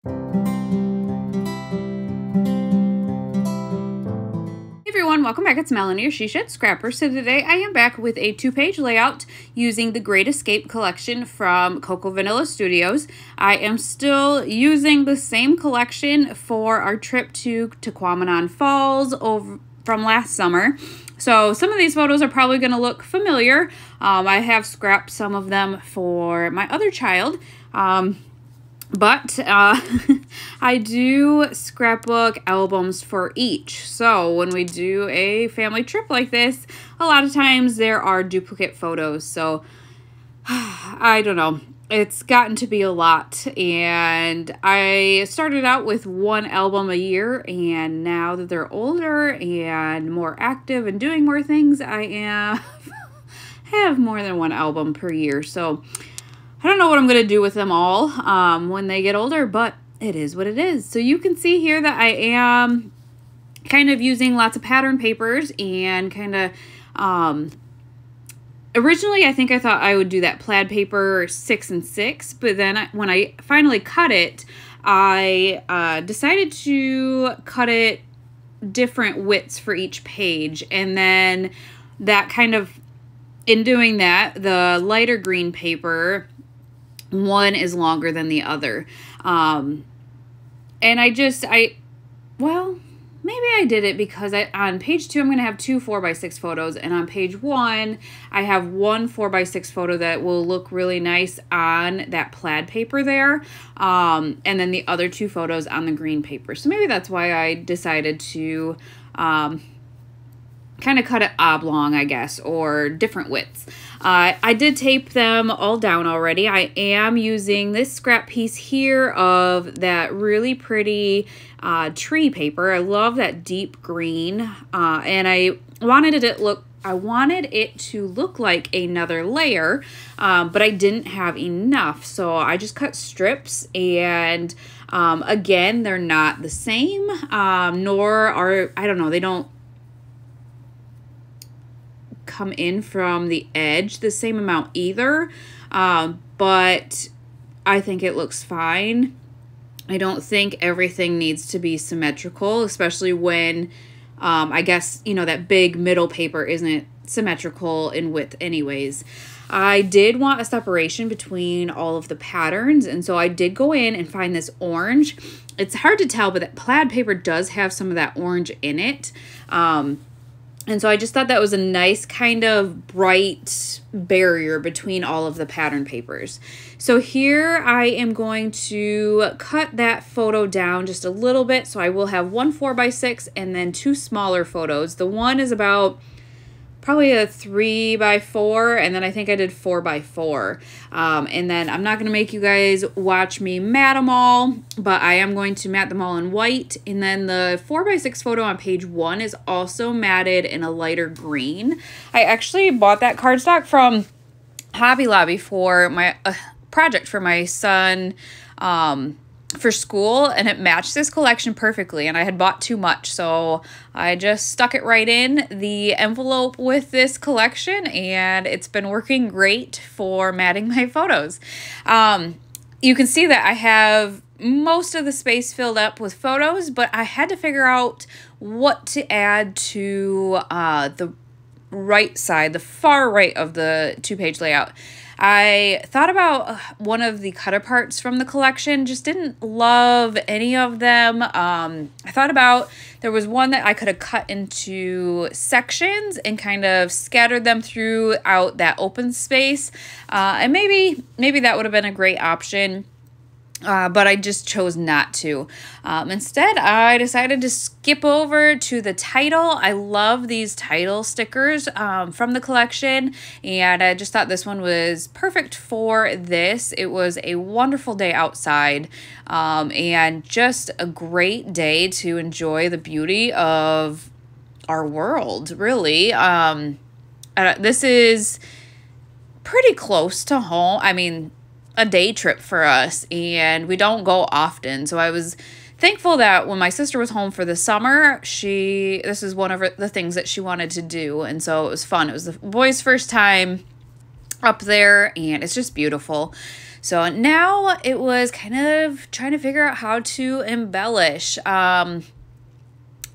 Everyone, welcome back. It's Melanie, your She Shed Scrapper. So today I am back with a 2-page layout using the Great Escape collection from Coco Vanilla Studios. I am still using the same collection for our trip to Tequamanon Falls from last summer. So some of these photos are probably going to look familiar. I have scrapped some of them for my other child. But I do scrapbook albums for each. So when we do a family trip like this, a lot of times there are duplicate photos. So I don't know. It's gotten to be a lot. And I started out with one album a year. And now that they're older and more active and doing more things, I have more than one album per year. So I don't know what I'm going to do with them all when they get older, but it is what it is. So you can see here that I am kind of using lots of pattern papers and kind of, originally I think I thought I would do that plaid paper 6 and 6, but then when I finally cut it, I decided to cut it different widths for each page. And then that kind of, in doing that, the lighter green paper, one is longer than the other. And well, maybe I did it because on page 2, I'm going to have 2 4x6 photos. And on page 1, I have one 4x6 photo that will look really nice on that plaid paper there. And then the other 2 photos on the green paper. So maybe that's why I decided to, kind of cut it oblong, I guess, or different widths. I did tape them all down already. I am using this scrap piece here of that really pretty tree paper. I love that deep green, and I wanted it to look like another layer, but I didn't have enough, so I just cut strips. And again, they're not the same, nor are, I don't know, they don't come in from the edge the same amount either, but I think it looks fine. I don't think everything needs to be symmetrical, especially when I guess, you know, that big middle paper isn't symmetrical in width anyways. I did want a separation between all of the patterns, and so I did go in and find this orange. It's hard to tell, but that plaid paper does have some of that orange in it. And so I just thought that was a nice kind of bright barrier between all of the pattern papers. So here I am going to cut that photo down just a little bit. So I will have one 4x6 and then 2 smaller photos. The one is about probably a 3x4, and then I think I did 4x4. And then I'm not going to make you guys watch me mat them all, but I am going to mat them all in white. And then the 4x6 photo on page 1 is also matted in a lighter green. I actually bought that cardstock from Hobby Lobby for my project for my son, for school, and it matched this collection perfectly, and I had bought too much, so I just stuck it right in the envelope with this collection, and it's been working great for matting my photos. You can see that I have most of the space filled up with photos, but I had to figure out what to add to the right side, the far right of the 2-page layout. I thought about one of the cut aparts from the collection, just didn't love any of them. I thought about, there was one that I could have cut into sections and kind of scattered them throughout that open space. And maybe that would have been a great option. But I just chose not to. Instead, I decided to skip over to the title. I love these title stickers from the collection, and I just thought this one was perfect for this. It was a wonderful day outside, and just a great day to enjoy the beauty of our world, really. This is pretty close to home. I mean, a day trip for us, and we don't go often. So I was thankful that when my sister was home for the summer, this is one of the things that she wanted to do. And so it was fun. It was the boys' first time up there, and it's just beautiful. So now it was kind of trying to figure out how to embellish.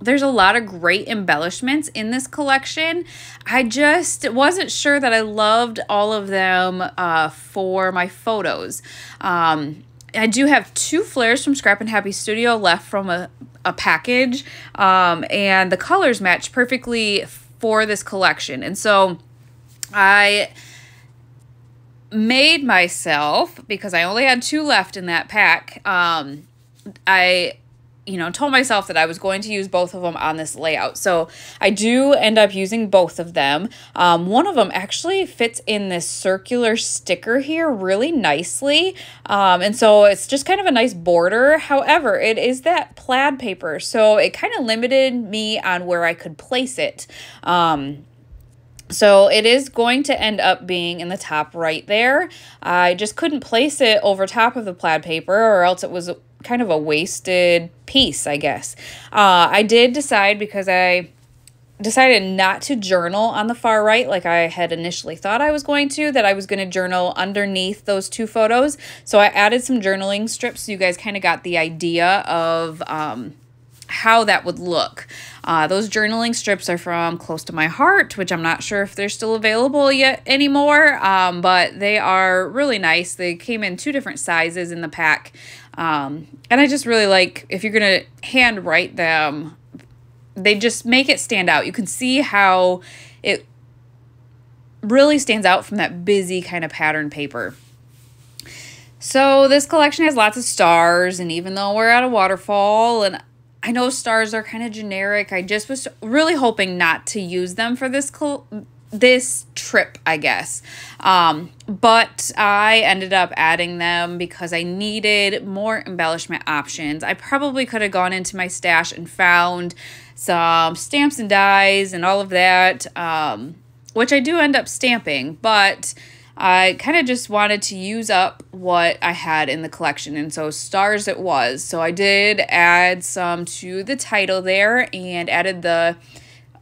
There's a lot of great embellishments in this collection. I just wasn't sure that I loved all of them for my photos. I do have 2 flares from Scrap and Happy Studio left from a package, and the colors match perfectly for this collection. And so I made myself, because I only had 2 left in that pack, I told myself that I was going to use both of them on this layout. So I do end up using both of them. One of them actually fits in this circular sticker here really nicely. And so it's just kind of a nice border. However, it is that plaid paper, so it kind of limited me on where I could place it. So it is going to end up being in the top right there. I just couldn't place it over top of the plaid paper, or else it was kind of a wasted piece, I guess. I did decide, because I decided not to journal on the far right like I had initially thought I was going to, that I was going to journal underneath those 2 photos. So I added some journaling strips so you guys kind of got the idea of how that would look. Those journaling strips are from Close to My Heart, which I'm not sure if they're still available yet anymore, but they are really nice. They came in 2 different sizes in the pack, and I just really like, if you're going to hand write them, they just make it stand out. You can see how it really stands out from that busy kind of pattern paper. So this collection has lots of stars, and even though we're at a waterfall, and I know stars are kind of generic, I just was really hoping not to use them for this trip, I guess. But I ended up adding them because I needed more embellishment options. I probably could have gone into my stash and found some stamps and dies and all of that, which I do end up stamping, but I kind of just wanted to use up what I had in the collection, and so stars it was. So I did add some to the title there, and added the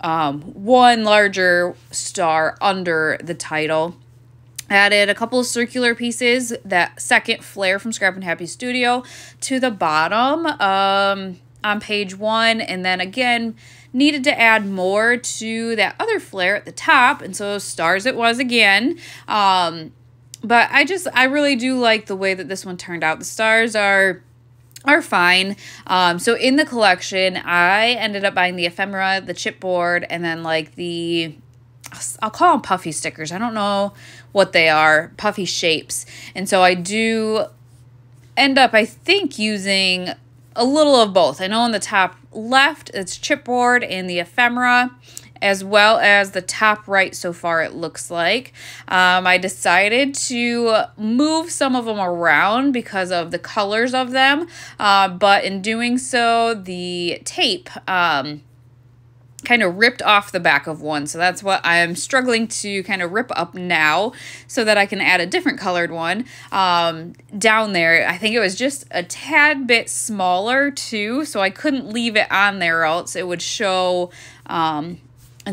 1 larger star under the title. Added a couple of circular pieces, that second flare from Scrap and Happy Studio, to the bottom on page 1, and then again needed to add more to that other flare at the top, and so stars it was again. But I really do like the way that this one turned out. The stars are fine. So in the collection, I ended up buying the ephemera, the chipboard, and then like I'll call them puffy stickers. I don't know what they are, puffy shapes. And so I do end up, I think, using a little of both. I know on the top left, it's chipboard and the ephemera, as well as the top right so far it looks like. I decided to move some of them around because of the colors of them, but in doing so, the tape kind of ripped off the back of one. So that's what I'm struggling to kind of rip up now so that I can add a different colored one down there. I think it was just a tad bit smaller too, so I couldn't leave it on there, or else it would show. And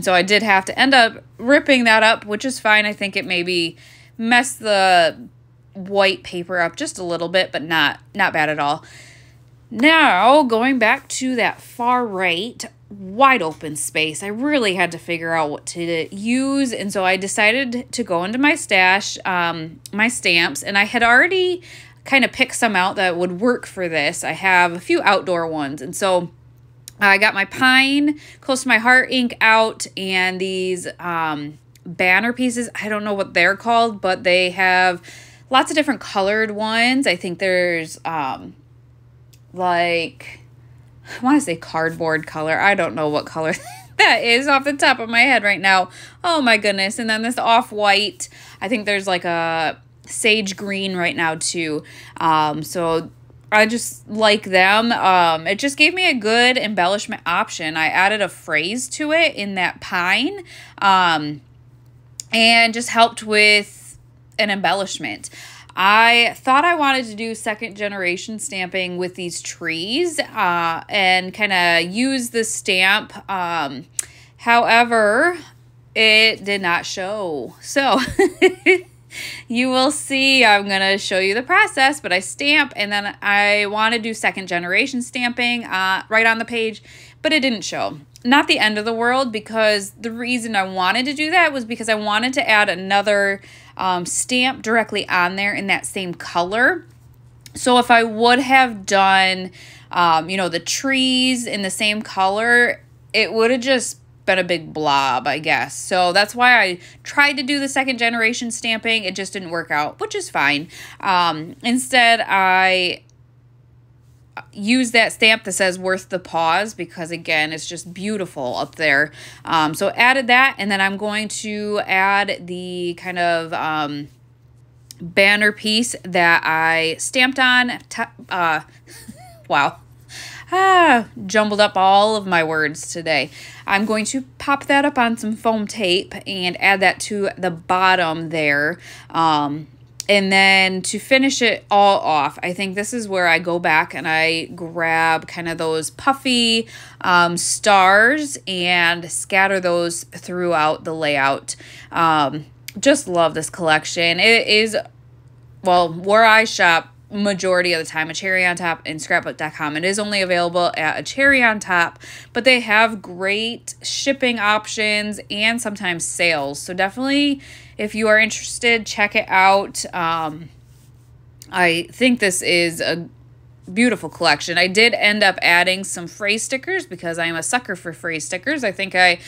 so I did have to end up ripping that up, which is fine. I think it maybe messed the white paper up just a little bit, but not bad at all. Now, going back to that far right, wide open space, I really had to figure out what to use, and so I decided to go into my stash, my stamps, and I had already kind of picked some out that would work for this. I have a few outdoor ones, and so I got my Pine, Close to My Heart ink out, and these banner pieces. I don't know what they're called, but they have lots of different colored ones. I think there's like, I want to say cardboard color. I don't know what color that is off the top of my head right now. Oh my goodness. And then this off-white, I think there's like a sage green right now too. So I just like them. It just gave me a good embellishment option. I added a phrase to it in that pine, and just helped with an embellishment. I thought I wanted to do second generation stamping with these trees and kind of use the stamp. However, it did not show. So you will see, I'm going to show you the process, but I stamp and then I want to do second generation stamping right on the page, but it didn't show. Not the end of the world, because the reason I wanted to do that was because I wanted to add another stamp directly on there in that same color. So if I would have done, you know, the trees in the same color, it would have just been a big blob, I guess. So that's why I tried to do the second generation stamping. It just didn't work out, which is fine. Instead, I use that stamp that says worth the pause, because again, it's just beautiful up there. So added that, and then I'm going to add the kind of banner piece that I stamped on. Wow. Jumbled up all of my words today. I'm going to pop that up on some foam tape and add that to the bottom there. And then to finish it all off, I think this is where I go back and I grab kind of those puffy stars and scatter those throughout the layout. Just love this collection. It is, well, where I shop majority of the time, a Cherry on Top and Scrapbook.com. It is only available at a Cherry on Top, but they have great shipping options and sometimes sales. So definitely, if you are interested, check it out. I think this is a beautiful collection. I did end up adding some phrase stickers because I am a sucker for phrase stickers. I think I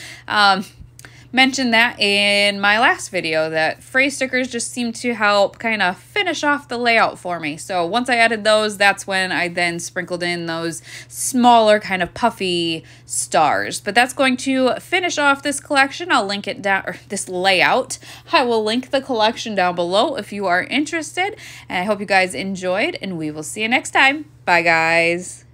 mentioned that in my last video, that phrase stickers just seem to help kind of finish off the layout for me. So once I added those, that's when I then sprinkled in those smaller kind of puffy stars. But that's going to finish off this collection. I'll link it down, or this layout. I will link the collection down below if you are interested. And I hope you guys enjoyed, and we will see you next time. Bye, guys.